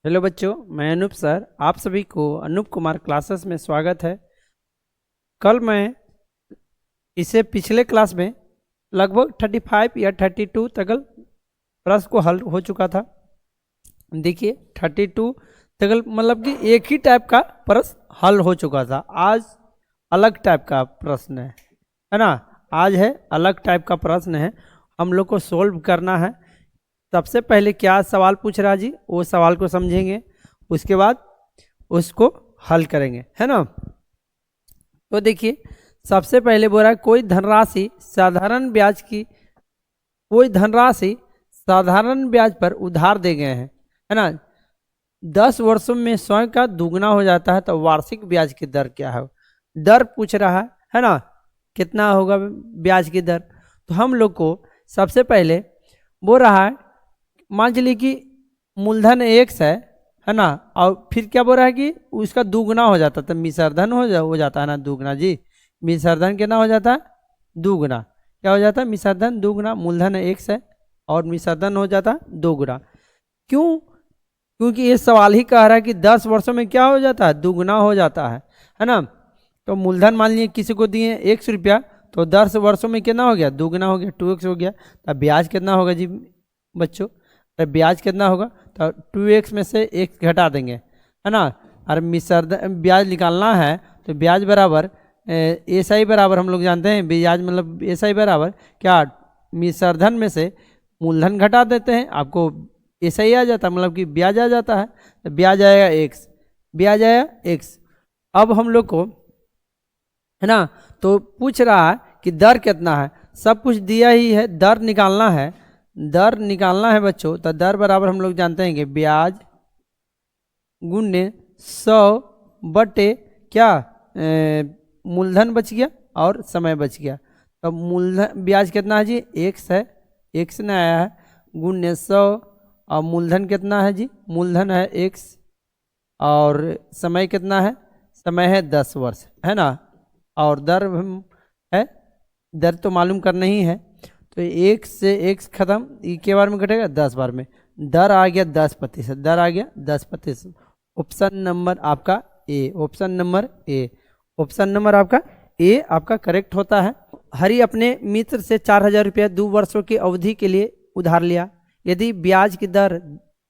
Hello बच्चों, मैं Anoop sir. आप सभी को अनूप कुमार क्लासेस में स्वागत है। कल मैं इसे पिछले क्लास में लगभग 35 या 32 तक प्रश्न को हल हो चुका था। देखिए 32 तक मतलब कि एक ही टाइप का प्रश्न हल हो चुका था। आज अलग टाइप का प्रश्न है ना। आज है अलग टाइप का प्रश्न है, हम लोग को सोल्व करना है। सबसे पहले क्या सवाल पूछ रहा जी, वो सवाल को समझेंगे, उसके बाद उसको हल करेंगे, है ना। तो देखिए सबसे पहले बोल रहा है कोई धनराशि साधारण ब्याज पर उधार दे गए हैं, है ना। 10 वर्षों में स्वयं का दुगना हो जाता है तो वार्षिक ब्याज की दर क्या है। दर पूछ रहा है ना, कितना होगा ब्याज की दर। तो हम लोग को सबसे पहले बोल रहा है, मान चलिए कि मूलधन एक्स है ना, और फिर क्या बोल रहा है कि उसका दुगना हो जाता है तो मिश्रधन हो जाता है ना, दुगना जी। मिश्रधन कितना हो जाता है, दुगना। क्या हो जाता है, मिश्रधन दुगना। मूलधन एक्स है और मिश्रधन हो जाता है दोगुना। क्यों? क्योंकि ये सवाल ही कह रहा है कि 10 वर्षों में क्या हो जाता है, दुगना हो जाता है ना। तो मूलधन मान लीजिए किसी को दिए 100 रुपया, तो 10 वर्षों में कितना हो गया, दुगना हो गया, 2x हो गया। तब ब्याज कितना होगा जी बच्चों, तो ब्याज कितना होगा, तो 2x में से x घटा देंगे, है ना। और मिश्रधन ब्याज निकालना है तो ब्याज बराबर एस आई बराबर, हम लोग जानते हैं ब्याज मतलब एस आई बराबर क्या, मिश्रधन में से मूलधन घटा देते हैं, आपको ऐसा ही आ जाता है, मतलब कि ब्याज आ जाता है। तो ब्याज आएगा एक्स, ब्याज आया एक्स। अब हम लोग को है ना, तो पूछ रहा है कि दर कितना है, सब कुछ दिया ही है, दर निकालना है। दर निकालना है बच्चों, तो दर बराबर हम लोग जानते हैं कि ब्याज गुणे 100 बटे क्या, मूलधन बच गया और समय बच गया। तो मूलधन ब्याज कितना है जी, एक्स है, एक्स ने आया है, गुणे 100। और मूलधन कितना है जी, मूलधन है एक्स, और समय कितना है, समय है 10 वर्ष, है ना। और दर है, दर तो मालूम करना ही है। तो एक से एक खत्म, ई के बार में घटेगा 10 बार में, दर आ गया 10%, दर आ गया 10%। ऑप्शन नंबर आपका A, option number A, option number आपका ए आपका करेक्ट होता है। हरि अपने मित्र से 4000 रुपया 2 वर्षों की अवधि के लिए उधार लिया। यदि ब्याज की दर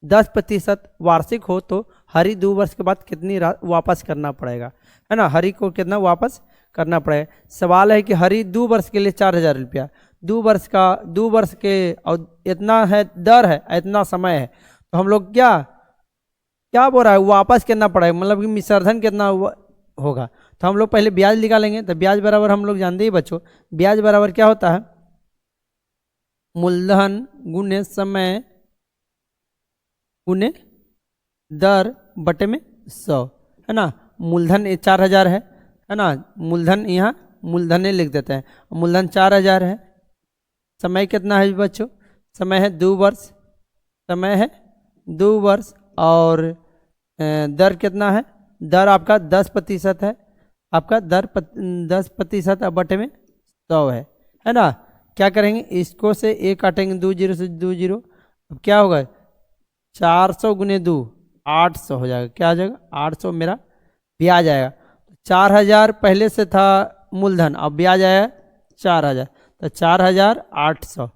10% वार्षिक हो तो हरि 2 वर्ष के बाद कितनी वापस करना पड़ेगा, है ना। हरि को कितना वापस करना पड़ेगा। सवाल है कि हरि 2 वर्ष के लिए 4000 रुपया, 2 वर्ष के, और इतना है दर है, इतना समय है, तो हम लोग क्या क्या बोल रहा है, वापस करना पड़ेगा, मतलब कि मिश्रधन कितना होगा। तो हम लोग पहले ब्याज निकालेंगे, तो ब्याज बराबर हम लोग जानते ही बच्चों, ब्याज बराबर क्या होता है, मूलधन गुणे समय गुणे दर बटे में 100, है ना। मूलधन 4000 है ना, मूलधन यहाँ मूलधन लिख देते हैं, मूलधन 4000 है। समय कितना है बच्चों, समय है 2 वर्ष, समय है 2 वर्ष। और दर कितना है, दर आपका 10% है, आपका दर 10% बटे में 100 है ना। क्या करेंगे, इसको से एक काटेंगे, 2 जीरो से 2 जीरो, अब क्या होगा, 400 गुने 2 800 हो जाएगा। क्या आ जाएगा, 800 मेरा ब्याज आएगा। 4000 पहले से था मूलधन, अब ब्याज आया 4000, तो 4800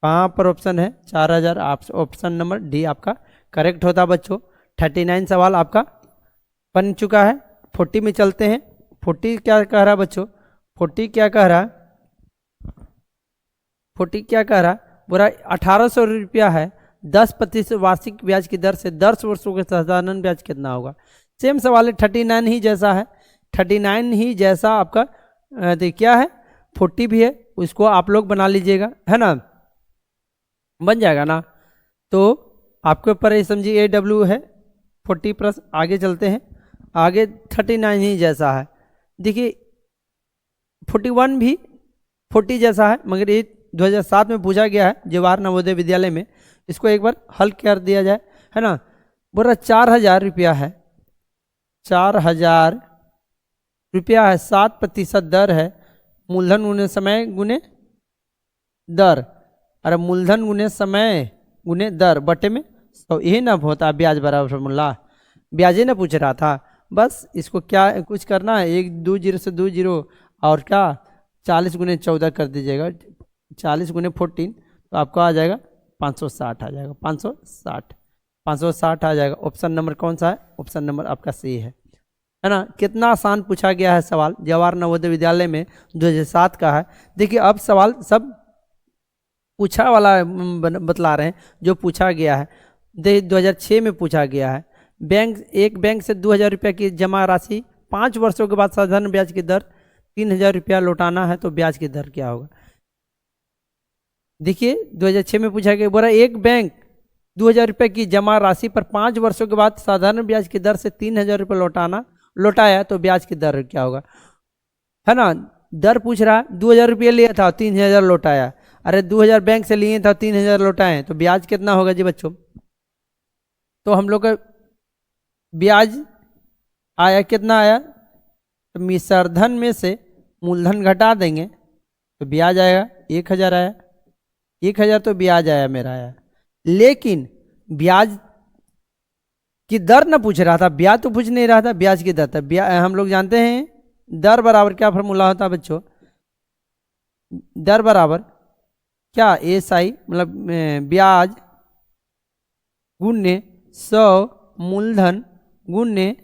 कहाँ पर ऑप्शन है, 4000। ऑप्शन नंबर डी आपका करेक्ट होता बच्चों। 39 सवाल आपका बन चुका है। 40 में चलते हैं। 40 क्या कह रहा है बच्चों, 40 क्या कह रहा है, 40 क्या कह रहा है, बोला 1800 रुपया है, 10% वार्षिक ब्याज की दर से 10 वर्षों के साधारण ब्याज कितना होगा। सेम सवाल है, 39 ही जैसा है, 39 ही जैसा आपका क्या है, 40 भी है, उसको आप लोग बना लीजिएगा, है ना, बन जाएगा ना। तो आपके ऊपर ये समझिए AW है 40 प्लस। आगे चलते हैं, आगे 39 ही जैसा है। देखिए 41 भी 40 जैसा है, मगर ये 2007 में पूछा गया है जवाहर नवोदय विद्यालय में, इसको एक बार हल कर दिया जाए, है ना। बोल रहा 4000 रुपया है, 4000 रुपया है, 7% दर है, मूलधन गुने समय गुने दर, अरे मूलधन गुने समय गुने दर बटे में 100, यही ना होता है ब्याज बराबर फॉर्मूला। ब्याज ही ना पूछ रहा था, बस इसको क्या कुछ करना है, 1 2 0 से 2 0 और क्या 40 × 14 कर दीजिएगा, 40 × 14 तो आपको आ जाएगा 560 आ जाएगा, 560 आ जाएगा। ऑप्शन नंबर कौन सा है? ऑप्शन नंबर आपका सी है ना। कितना आसान पूछा गया है सवाल, जवाहर नवोदय विद्यालय में 2007 का है। देखिए अब सवाल सब पूछा वाला बतला रहे हैं जो पूछा गया है। देखिए 2006 में पूछा गया है, एक बैंक से 2000 रुपये की जमा राशि 5 वर्षों के बाद साधारण ब्याज की दर 3000 रुपया लौटाना है, तो ब्याज की दर क्या होगा? देखिए 2006 में पूछा गया, बोला एक बैंक 2000 रुपये की जमा राशि पर 5 वर्षों के बाद साधारण ब्याज की दर से 3000 रुपये लौटाया, तो ब्याज की दर क्या होगा, है ना। दर पूछ रहा है, 2000 रुपये लिया था 3000 लौटाया, अरे 2000 बैंक से लिए था 3000 लौटाए, तो ब्याज कितना होगा जी बच्चों? तो हम लोग का ब्याज आया, कितना आया? तो मिश्रधन में से मूलधन घटा देंगे तो ब्याज आएगा 1000 आया, 1000 तो ब्याज आया मेरा आया। लेकिन ब्याज की दर ना पूछ रहा था, ब्याज तो पूछ नहीं रहा था, ब्याज की दर था। हम लोग जानते हैं दर बराबर क्या फॉर्मूला होता है बच्चों? दर बराबर क्या? SI मतलब ब्याज गुणे 100 मूलधन गुणे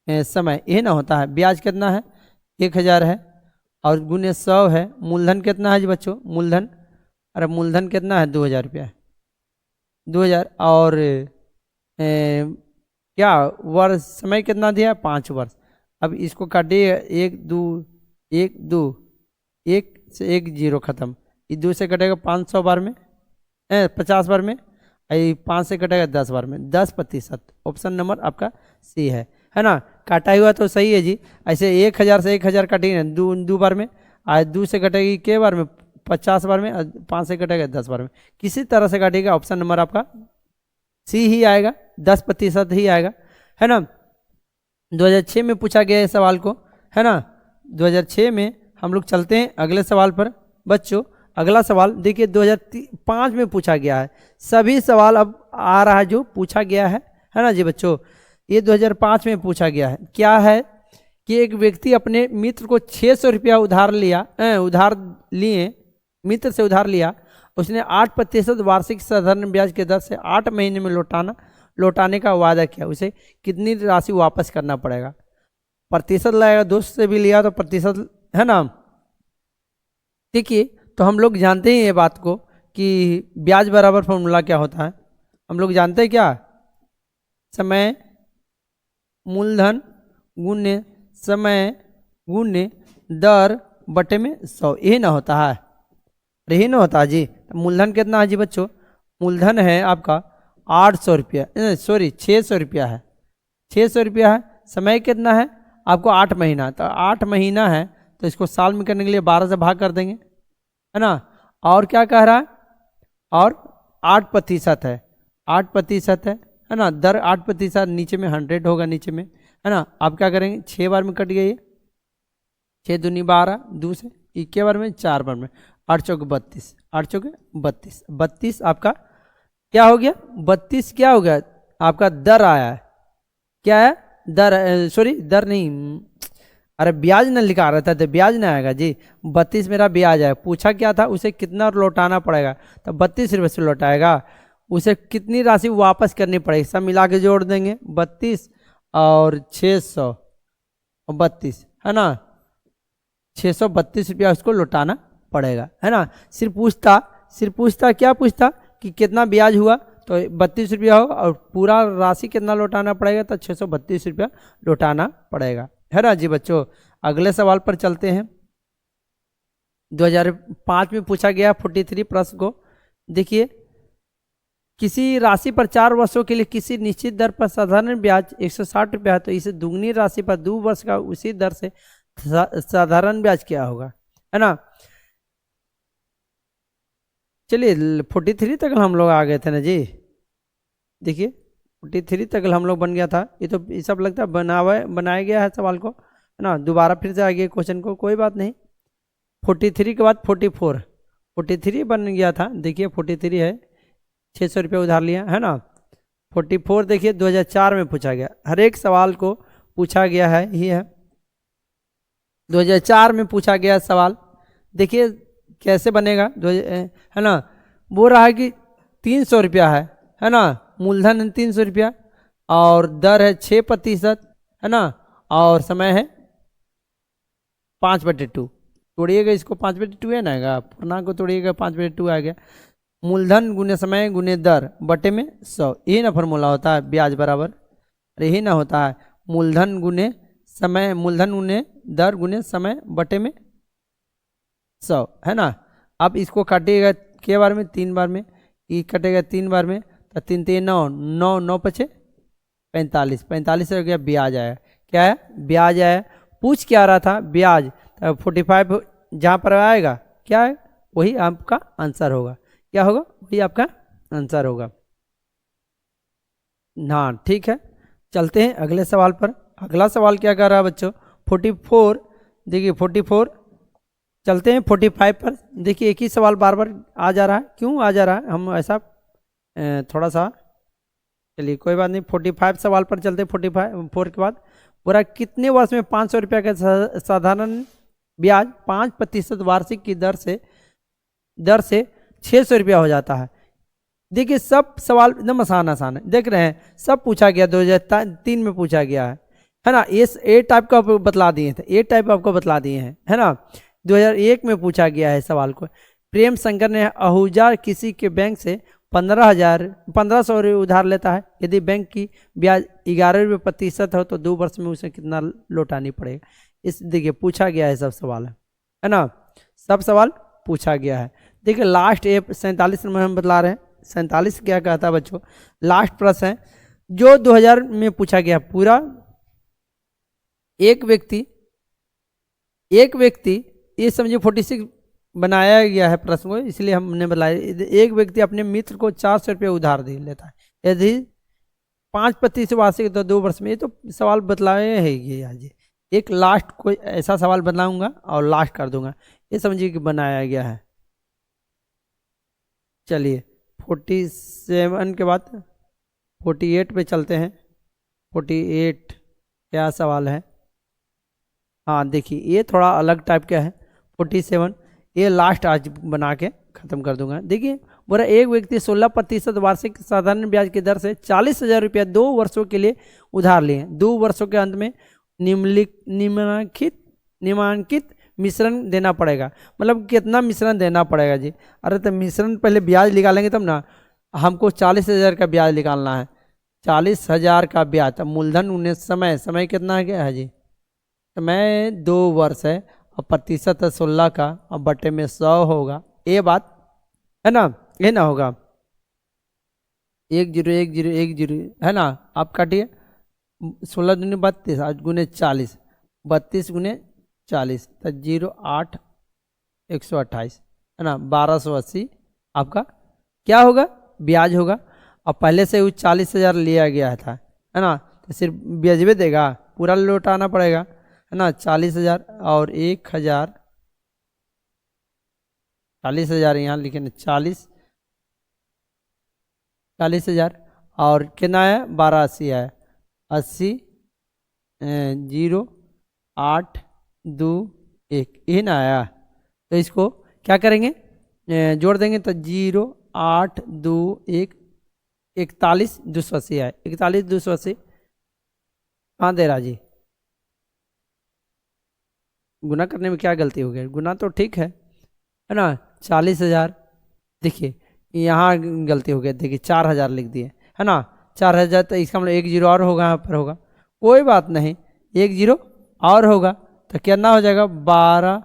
समय, ये ना होता है। ब्याज कितना है? 1000 है और गुणे 100 है। मूलधन कितना है जी बच्चों? मूलधन, अरे मूलधन कितना है? 2000 रुपया, 2000 और क्या वर्ष, समय कितना दिया? 5 वर्ष। अब इसको काटिए, 1 2 1 2 1 से 1 0 खत्म, ये 2 से कटेगा 500 बार में 50 बार में, 5 से कटेगा 10 बार में, 10%। ऑप्शन नंबर आपका सी है ना। काटा हुआ तो सही है जी। ऐसे 1000 से 1000 काटिए दो बार में, आज 2 से कटेगी के बार में? 50 बार में, 5 से कटेगा 10 बार में। किसी तरह से काटिएगा, ऑप्शन नंबर आपका सी ही आएगा, 10% ही आएगा, है ना। 2006 में पूछा गया है सवाल को, है ना। 2006 में हम लोग चलते हैं अगले सवाल पर बच्चों। अगला सवाल देखिए 2005 में पूछा गया है। सभी सवाल अब आ रहा है जो पूछा गया है ना जी बच्चों। ये 2005 में पूछा गया है। क्या है कि एक व्यक्ति अपने मित्र को 600 रुपया उधार लिए, मित्र से उधार लिया। उसने 8% वार्षिक साधारण ब्याज के दर से 8 महीने में लौटाने का वादा किया। उसे कितनी राशि वापस करना पड़ेगा? प्रतिशत लगेगा, दोस्त से भी लिया तो प्रतिशत, है ना। देखिए तो हम लोग जानते हैं ये बात को कि ब्याज बराबर फॉर्मूला क्या होता है। हम लोग जानते हैं क्या? समय मूलधन गुणे समय गुणे दर बटे में 100, यही ना होता है, यही ना होता है जी। मूलधन कितना है जी बच्चों? मूलधन है आपका 800 रुपया, सॉरी 600 रुपया है, 600 रुपया है। समय कितना है आपको? 8 महीना, तो 8 महीना है तो इसको साल में करने के लिए 12 से भाग कर देंगे, है ना। और क्या कह रहा है? और 8% है, 8% है ना। दर 8%, नीचे में 100 होगा नीचे में, है ना। आप क्या करेंगे? 6 बार में कट गया, ये 6 दूनी 12, 2 से 1 बार में, 4 बार में, 8 चौके 32, 8 चौके 32, 32 आपका क्या हो गया? 32 क्या हो गया आपका? दर आया है। क्या है? दर, सॉरी दर नहीं, अरे ब्याज न लिखा रहता तो ब्याज ना आएगा जी। 32 मेरा ब्याज है। पूछा क्या था? उसे कितना लौटाना पड़ेगा, तो 32 रुपये से लौटाएगा। उसे कितनी राशि वापस करनी पड़ेगी? सब मिला के जोड़ देंगे, 32 और 600 और 32, है ना। 632 रुपया उसको लौटाना पड़ेगा, है ना। सिर्फ पूछता क्या पूछता कि कितना ब्याज हुआ, तो 32 रुपया होगा और पूरा राशि कितना लौटाना पड़ेगा, तो 632 रुपया लौटाना पड़ेगा, है ना जी बच्चों। अगले सवाल पर चलते हैं। 2005 में पूछा गया 43 प्रश्न को। देखिए किसी राशि पर 4 वर्षों के लिए किसी निश्चित दर पर साधारण ब्याज 160 रुपया है, तो इसे दुगनी राशि पर 2 वर्ष का उसी दर से साधारण ब्याज क्या होगा, है ना। चलिए 43 तक हम लोग आ गए थे ना जी। देखिए 43 तक हम लोग बन गया था। ये तो ये सब लगता है बनाया गया है सवाल को, है ना। दोबारा फिर से आ गया क्वेश्चन को, कोई बात नहीं। 43 के बाद 43 बन गया था। देखिए 43 है, 600 रुपये उधार लिया, है ना। 44 देखिए 2004 में पूछा गया, हर एक सवाल को पूछा गया है, ये है 2004 में पूछा गया सवाल। देखिए कैसे बनेगा है ना, बोल रहा है कि 300 रुपया है ना, मूलधन है 300 रुपया और दर है 6%, है ना, और समय है 5/2। तोड़िएगा इसको, 5/2 है ना आएगा, पूर्णांक को तोड़िएगा 5/2 आ गया। मूलधन गुने समय गुने दर बटे में 100, यही ना फॉर्मूला होता है ब्याज बराबर, यही ना होता है मूलधन गुने समय, मूलधन गुने दर गुने समय बटे में 100, है ना। अब इसको काटिएगा के बार में, 3 बार में, ये कटेगा 3 बार में, तो 3 3 9 9 9 पचे 45, 45 हो गया ब्याज आया। क्या है, ब्याज आया। पूछ क्या रहा था, ब्याज, तो 45 जहाँ पर आएगा क्या है, वही आपका आंसर होगा। क्या होगा, वही आपका आंसर होगा। हाँ ठीक है, चलते हैं अगले सवाल पर। अगला सवाल क्या कर रहा है बच्चों, 44, देखिए 44, चलते हैं 45 पर। देखिए एक ही सवाल बार बार आ जा रहा है, क्यों आ जा रहा है, हम ऐसा थोड़ा सा, चलिए कोई बात नहीं, 45 सवाल पर चलते हैं। 44 के बाद पूरा कितने वर्ष में 500 रुपया का साधारण ब्याज 5% वार्षिक की दर से 600 रुपया हो जाता है। देखिए सब सवाल एकदम आसान आसान है, देख रहे हैं, सब पूछा गया 2003 में पूछा गया है ना। ए टाइप का बतला दिए थे, ए टाइप आपको बतला दिए हैं, है ना। 2001 में पूछा गया है सवाल को। प्रेम शंकर ने आहूजा किसी के बैंक से 1500 उधार लेता है, यदि बैंक की ब्याज 11% हो तो 2 वर्ष में उसे कितना लौटानी पड़ेगा। इस देखिए पूछा गया है, सब सवाल है ना, सब सवाल पूछा गया है। देखिए लास्ट 47 नंबर हम बतला रहे हैं। 47 क्या कहता है बच्चों, लास्ट प्रश्न है जो 2000 में पूछा गया। पूरा एक व्यक्ति ये समझिए 46 बनाया गया है प्रश्न को, इसलिए हमने बताया। एक व्यक्ति अपने मित्र को 400 रुपये उधार दे लेता है, यदि 5% वार्षिक तो 2 वर्ष में। ये तो सवाल बतलाए है ये आज, एक लास्ट कोई ऐसा सवाल बनाऊंगा और लास्ट कर दूंगा, ये समझिए कि बनाया गया है। चलिए 47 के बाद 48 पे चलते हैं। 48 क्या सवाल है, हाँ देखिए ये थोड़ा अलग टाइप का है। 47 ये लास्ट आज बना के ख़त्म कर दूंगा। देखिए बोला एक व्यक्ति 16% वार्षिक साधारण ब्याज की दर से 40,000 रुपया 2 वर्षों के लिए उधार लिए। 2 वर्षों के अंत में निम्नलिखित मिश्रण देना पड़ेगा। मतलब कितना मिश्रण देना पड़ेगा जी, अरे तो मिश्रण पहले ब्याज निकालेंगे तब ना, हमको 40,000 का ब्याज निकालना है, 40,000 का ब्याज। तब मूलधन 19, समय कितना गया है जी, समय 2 वर्ष है और प्रतिशत है 16 का और बटे में 100 होगा। ये बात है ना, ये ना होगा 101010 है ना। आप काटिए 16 दूनी 32, 8 गुने 40, 32 गुने 40 तो 0 8 128 है ना, 1280 आपका क्या होगा, ब्याज होगा। और पहले से वो 40,000 लिया गया था, है ना, तो सिर्फ ब्याज भी देगा, पूरा लौटाना पड़ेगा, है ना। 40,000 और 1,000, 40,000 यहाँ लिखे ना, 40,000 और कितना है 1280 है, 80 0 8 2 1 यही ना आया। तो इसको क्या करेंगे, जोड़ देंगे तो 0 8 2 1 41 280 है, 41 280 कहाँ दे रहा जी, गुना करने में क्या गलती हो गई, गुना तो ठीक है ना। 40,000 देखिए यहाँ गलती हो गई, देखिए 4,000 लिख दिए, है ना। 4,000 तो इसका मतलब 1 0 और होगा, यहाँ पर होगा, कोई बात नहीं, 1 0 और होगा तो कितना हो जाएगा 12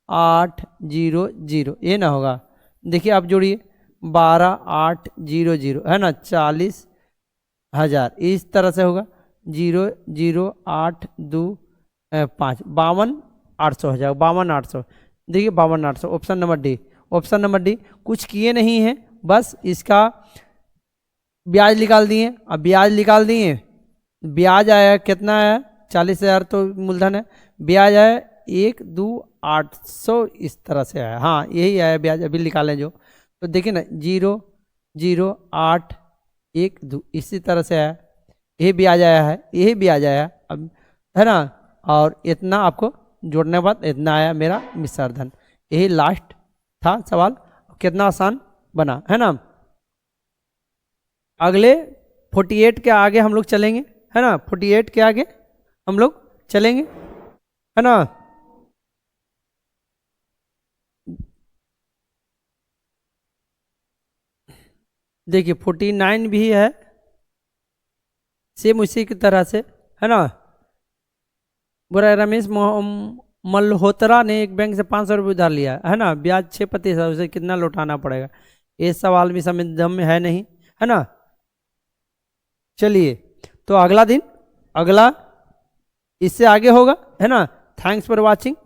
8 0 0, ये ना होगा। देखिए आप जोड़िए 12 8 0 0 है ना, 40,000 इस तरह से होगा, 0 0 8 2 5 52 800 हो जाएगा, 52 800। देखिए 52 800 option number D, option number D. कुछ किए नहीं हैं, बस इसका ब्याज निकाल दिए। अब ब्याज निकाल दिए, ब्याज आया कितना आया, 40,000 तो मूलधन है, ब्याज आया 1 2 800 इस तरह से आया, हाँ यही आया ब्याज अभी निकालें जो। तो देखिए ना 0 0 8 एक दो इसी तरह से है, ये भी आ जाया है, ये भी आ जाया अब, है ना। और इतना आपको जोड़ने के बाद इतना आया मेरा मिश्र धन। यही लास्ट था सवाल, कितना आसान बना है ना। अगले 48 के आगे हम लोग चलेंगे, है ना। 48 के आगे हम लोग चलेंगे, है ना। देखिए 49 भी है सेम उसी की तरह से, है ना। बुरा रमेश मल्होत्रा ने एक बैंक से 500 रुपये उधार लिया, है ना, ब्याज 6%, उसे कितना लौटाना पड़ेगा। ये सवाल भी समय दम में है नहीं, है ना। चलिए तो अगला दिन, अगला इससे आगे होगा, है ना। Thanks for watching.